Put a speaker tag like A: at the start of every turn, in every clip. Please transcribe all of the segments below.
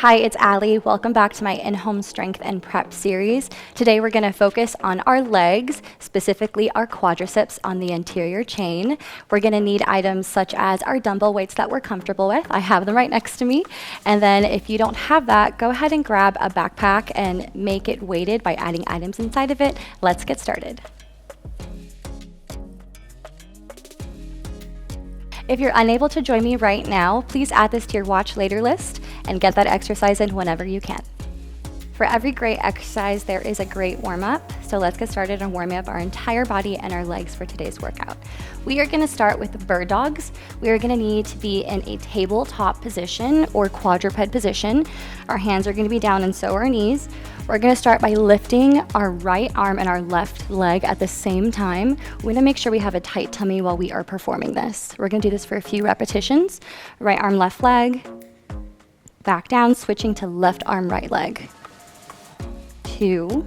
A: Hi, it's Allie. Welcome back to my in-home strength and prep series. Today we're going to focus on our legs, specifically our quadriceps on the anterior chain. We're going to need items such as our dumbbell weights that we're comfortable with. I have them right next to me. And then if you don't have that, go ahead and grab a backpack and make it weighted by adding items inside of it. Let's get started. If you're unable to join me right now, please add this to your watch later list and get that exercise in whenever you can. For every great exercise, there is a great warm-up. So let's get started on warming up our entire body and our legs for today's workout. We are gonna start with bird dogs. We are gonna need to be in a tabletop position or quadruped position. Our hands are gonna be down and so are our knees. We're gonna start by lifting our right arm and our left leg at the same time. We're gonna make sure we have a tight tummy while we are performing this. We're gonna do this for a few repetitions. Right arm, left leg. Back down, switching to left arm, right leg. 2,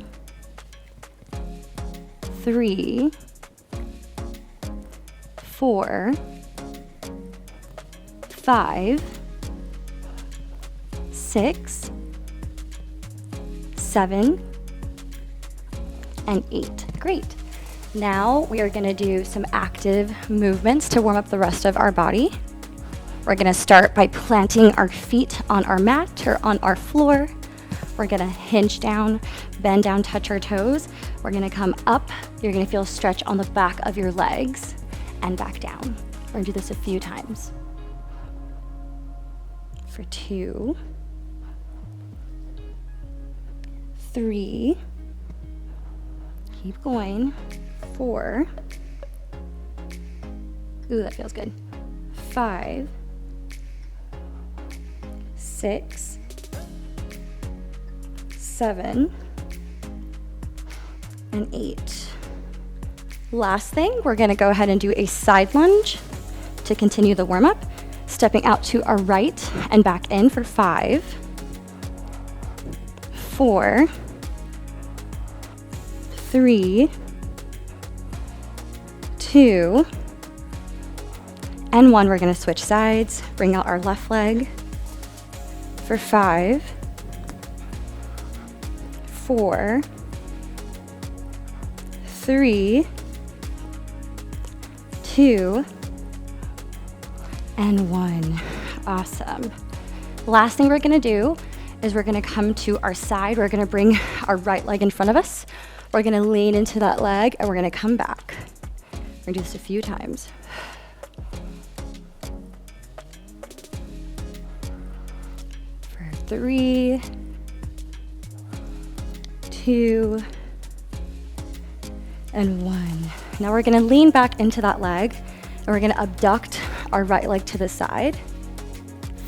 A: 3, 4, 5, 6, 7, and 8. Great. Now we are going to do some active movements to warm up the rest of our body. We're going to start by planting our feet on our mat or on our floor. We're going to hinge down, bend down, touch our toes. We're going to come up. You're going to feel a stretch on the back of your legs and back down. We're going to do this a few times. For 2, 3, keep going, 4, ooh, that feels good, 5, 6, 7, and 8. Last thing, we're gonna go ahead and do a side lunge to continue the warm-up, stepping out to our right and back in for 5, 4, 3, 2, and 1. We're gonna switch sides, bring out our left leg for 5, 4, 3, 2, and 1. Awesome. Last thing we're gonna do is we're gonna come to our side. We're gonna bring our right leg in front of us. We're gonna lean into that leg and we're gonna come back. We're gonna do this a few times. For 3, 2, and 1. Now we're gonna lean back into that leg and we're gonna abduct our right leg to the side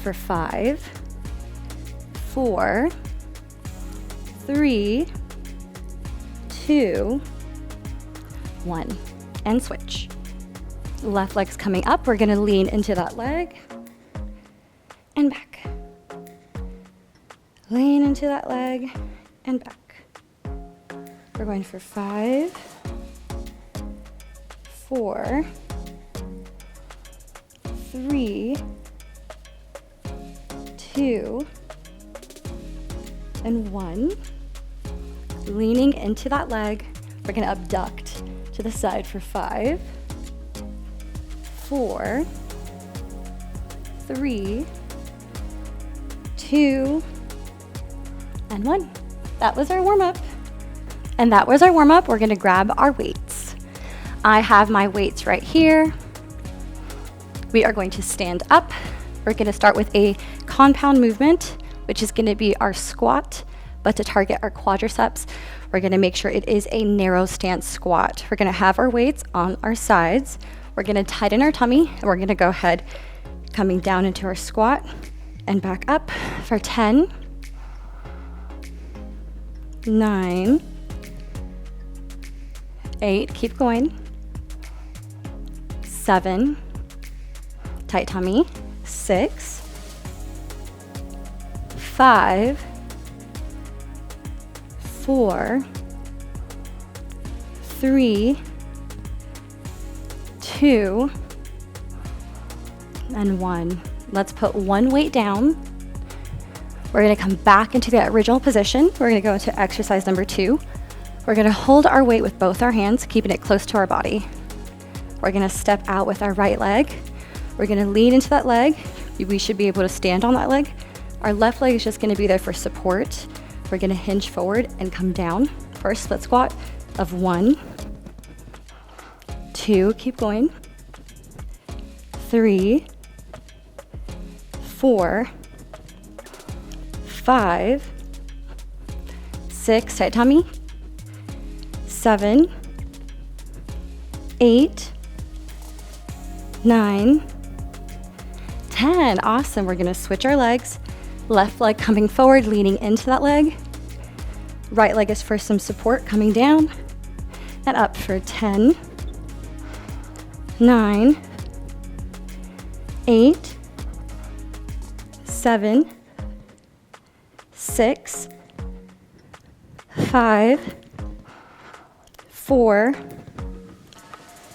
A: for 5, 4, 3, 2, 1, and switch. Left leg's coming up. We're gonna lean into that leg and back. Lean into that leg and back. We're going for 5, 4, 3, 2, and 1. Leaning into that leg, we're gonna abduct to the side for 5, 4, 3, 2, and 1. That was our warm-up. And that was our warm-up. We're gonna grab our weights. I have my weights right here. We are going to stand up. We're gonna start with a compound movement, which is gonna be our squat, but to target our quadriceps, we're gonna make sure it is a narrow stance squat. We're gonna have our weights on our sides. We're gonna tighten our tummy, and we're gonna go ahead coming down into our squat and back up for 10, 9, 8, keep going, 7, tight tummy, 6, 5, 4, 3, 2, and 1. Let's put one weight down. We're gonna come back into the original position. We're gonna go into exercise number 2. We're gonna hold our weight with both our hands, keeping it close to our body. We're gonna step out with our right leg. We're gonna lean into that leg. We should be able to stand on that leg. Our left leg is just gonna be there for support. We're gonna hinge forward and come down for a split squat of 1, 2, keep going, 3, 4, 5, 6, tight tummy, 7, 8, 9, 10. Awesome. We're going to switch our legs. Left leg coming forward, leaning into that leg. Right leg is for some support, coming down and up for 10, 9, 8, 7, 6, 5, 4,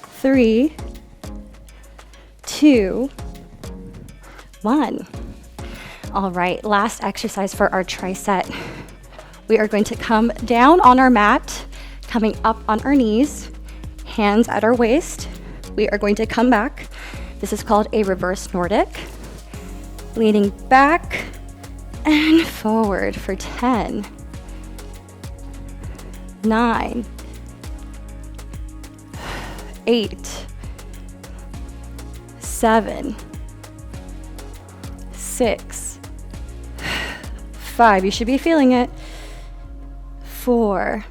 A: 3, 2, 1. All right, last exercise for our tricep. We are going to come down on our mat, coming up on our knees, hands at our waist. We are going to come back. This is called a reverse Nordic. Leaning back and forward for 10, 9, 8, 7, 6, 5. You should be feeling it. 4,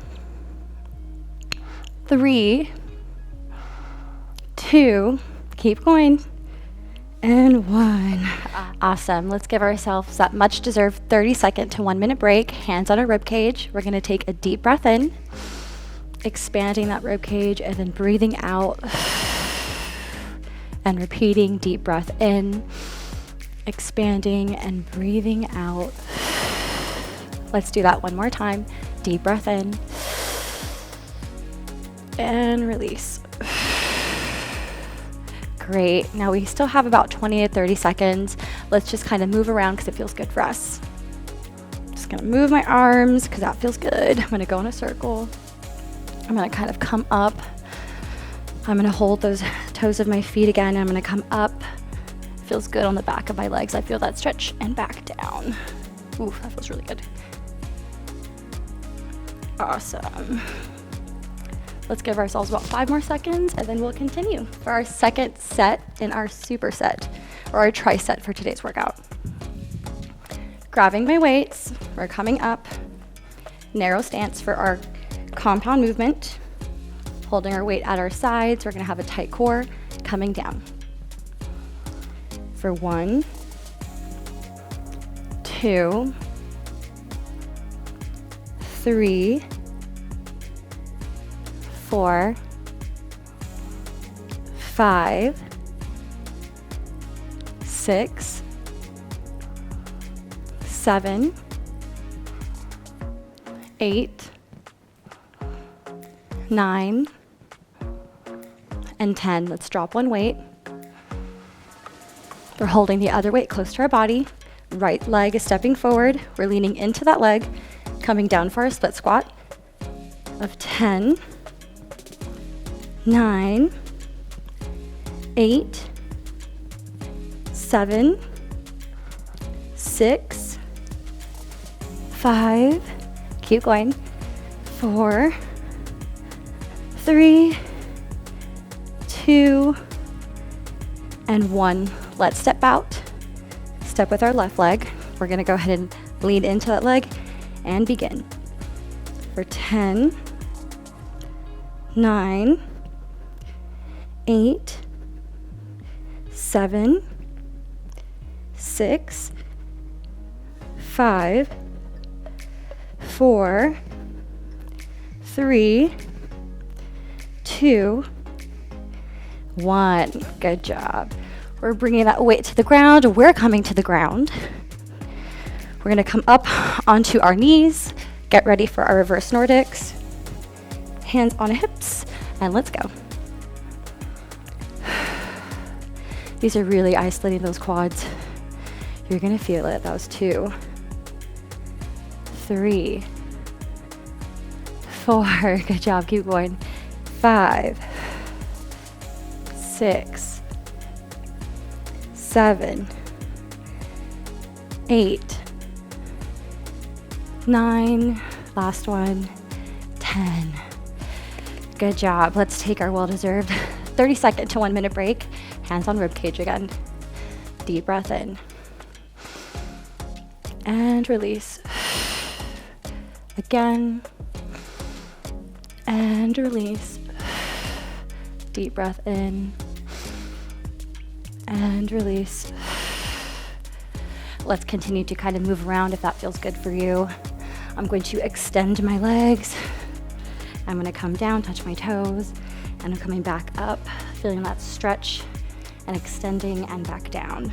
A: 3, 2, keep going, and 1. Awesome. Let's give ourselves that much deserved 30-second to 1-minute break. Hands on our rib cage. We're going to take a deep breath in, expanding that rib cage, and then breathing out and repeating. Deep breath in, expanding and breathing out. Let's do that one more time. Deep breath in and release. Great. Now we still have about 20 to 30 seconds. Let's just kind of move around because it feels good for us. Just gonna move my arms because that feels good. I'm gonna go in a circle. I'm gonna kind of come up. I'm gonna hold those toes of my feet again. I'm gonna come up. Feels good on the back of my legs. I feel that stretch, and back down. Ooh, that feels really good. Awesome. Let's give ourselves about 5 more seconds and then we'll continue for our second set in our superset, or our tricep for today's workout. Grabbing my weights, we're coming up. Narrow stance for our compound movement. Holding our weight at our sides, we're gonna have a tight core, coming down. For 1, 2, 3, 4, 5, 6, 7, 8, 9, and 10. Let's drop one weight. We're holding the other weight close to our body. Right leg is stepping forward. We're leaning into that leg, coming down for a split squat of 10, 9, 8, 7, 6, 5, keep going, 4, 3, 2, and 1. Let's step out. Step with our left leg. We're gonna go ahead and lean into that leg and begin. For 10, 9, 8, 7, 6, 5, 4, 3, 2, 1. Good job. We're bringing that weight to the ground. We're coming to the ground. We're gonna come up onto our knees. Get ready for our reverse Nordics. Hands on hips, and let's go. These are really isolating those quads. You're gonna feel it. That was 2. 3, 4, good job, keep going, 5, 6, 7, 8, 9, last one, 10. Good job. Let's take our well-deserved 30-second to 1 minute break. Hands on rib cage again. Deep breath in. And release. Again. And release. Deep breath in. And release. Let's continue to kind of move around if that feels good for you. I'm going to extend my legs. I'm going to come down, touch my toes, and I'm coming back up, feeling that stretch and extending and back down,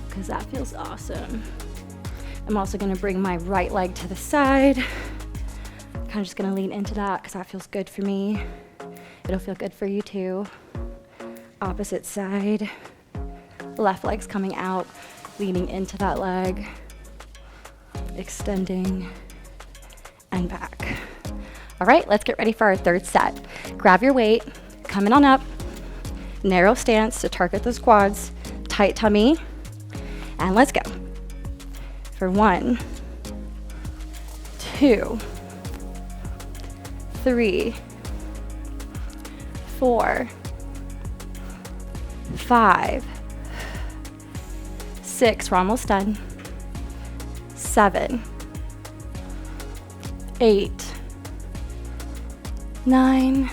A: because that feels awesome. I'm also going to bring my right leg to the side. Kind of just going to lean into that because that feels good for me. It'll feel good for you too. Opposite side. Left leg's coming out, leaning into that leg, extending, and back. All right, let's get ready for our third set. Grab your weight, coming on up, narrow stance to target those quads, tight tummy, and let's go. For 1, 2, 3, 4, 5, 6, we're almost done, 7, 8, 9,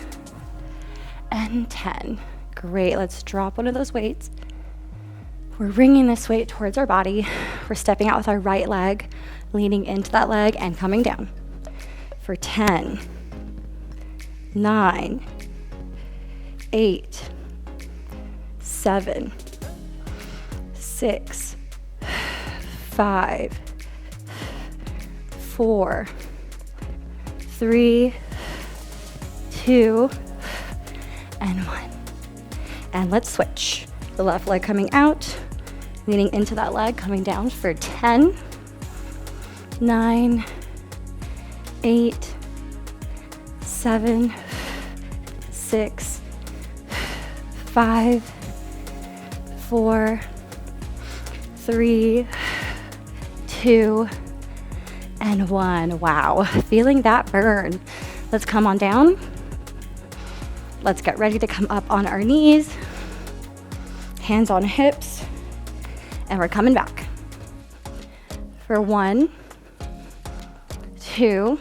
A: and 10. Great, let's drop one of those weights. We're bringing this weight towards our body. We're stepping out with our right leg, leaning into that leg and coming down. For 10, 9, 8, 7, 6, 5, 4, 3, 2, and 1. And let's switch. The left leg coming out, leaning into that leg, coming down for 10, 9, 8, 7, 6, 5, 4, 3, 2, and 1. Wow, feeling that burn. Let's come on down. Let's get ready to come up on our knees, hands on hips, and we're coming back. For 1, 2,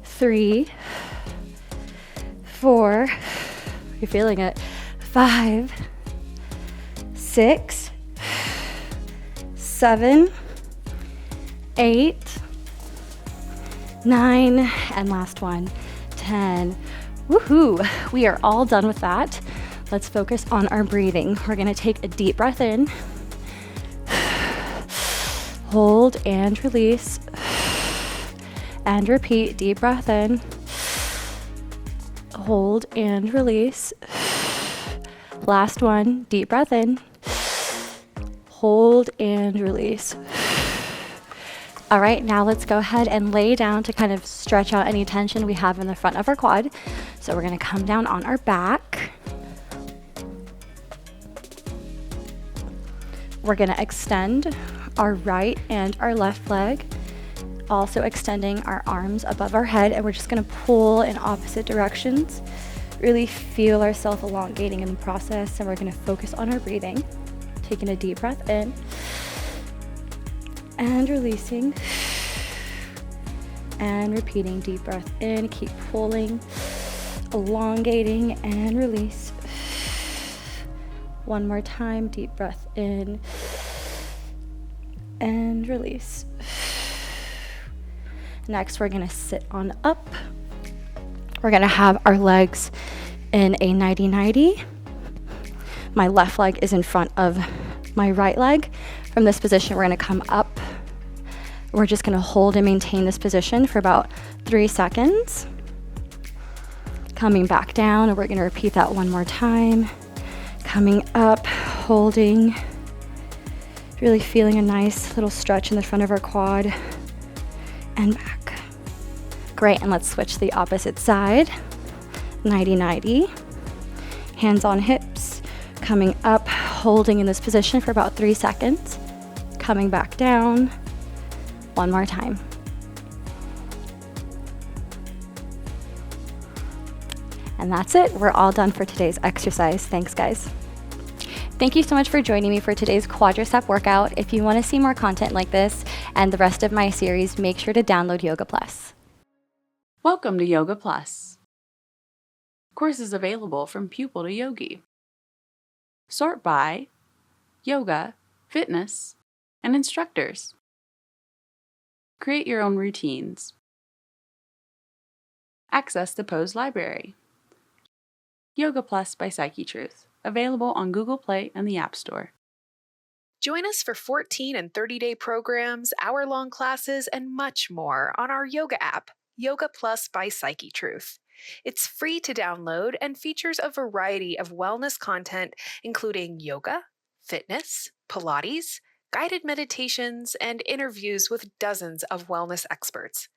A: 3, 4, you're feeling it, 5, 6, 7, 8, 9, and last one, 10. Woohoo! We are all done with that. Let's focus on our breathing. We're gonna take a deep breath in, hold and release, and repeat. Deep breath in, hold and release. Last one, deep breath in, hold and release. All right, now let's go ahead and lay down to kind of stretch out any tension we have in the front of our quad. So we're gonna come down on our back. We're gonna extend our right and our left leg, also extending our arms above our head, and we're just gonna pull in opposite directions. Really feel ourselves elongating in the process, and we're gonna focus on our breathing. Taking a deep breath in and releasing and repeating. Deep breath in, keep pulling, elongating, and release. One more time, deep breath in and release. Next, we're gonna sit on up. We're gonna have our legs in a 90-90. My left leg is in front of my right leg. From this position, we're gonna come up. We're just gonna hold and maintain this position for about 3 seconds. Coming back down, and we're gonna repeat that one more time. Coming up, holding, Really feeling a nice little stretch in the front of our quad and back. Great, and let's switch to the opposite side. 90-90. Hands on hips, coming up, holding in this position for about 3 seconds. Coming back down. One more time. And that's it. We're all done for today's exercise. Thanks, guys. Thank you so much for joining me for today's quadricep workout. If you want to see more content like this and the rest of my series, make sure to download Yoga Plus.
B: Welcome to Yoga Plus. Courses available from pupil to yogi. Sort by yoga, fitness, and instructors. Create your own routines. Access the pose library. Yoga Plus by Psyche Truth, available on Google Play and the App Store.
C: Join us for 14 and 30-day programs, hour-long classes, and much more on our yoga app, Yoga Plus by Psyche Truth. It's free to download and features a variety of wellness content, including yoga, fitness, Pilates, guided meditations, and interviews with dozens of wellness experts.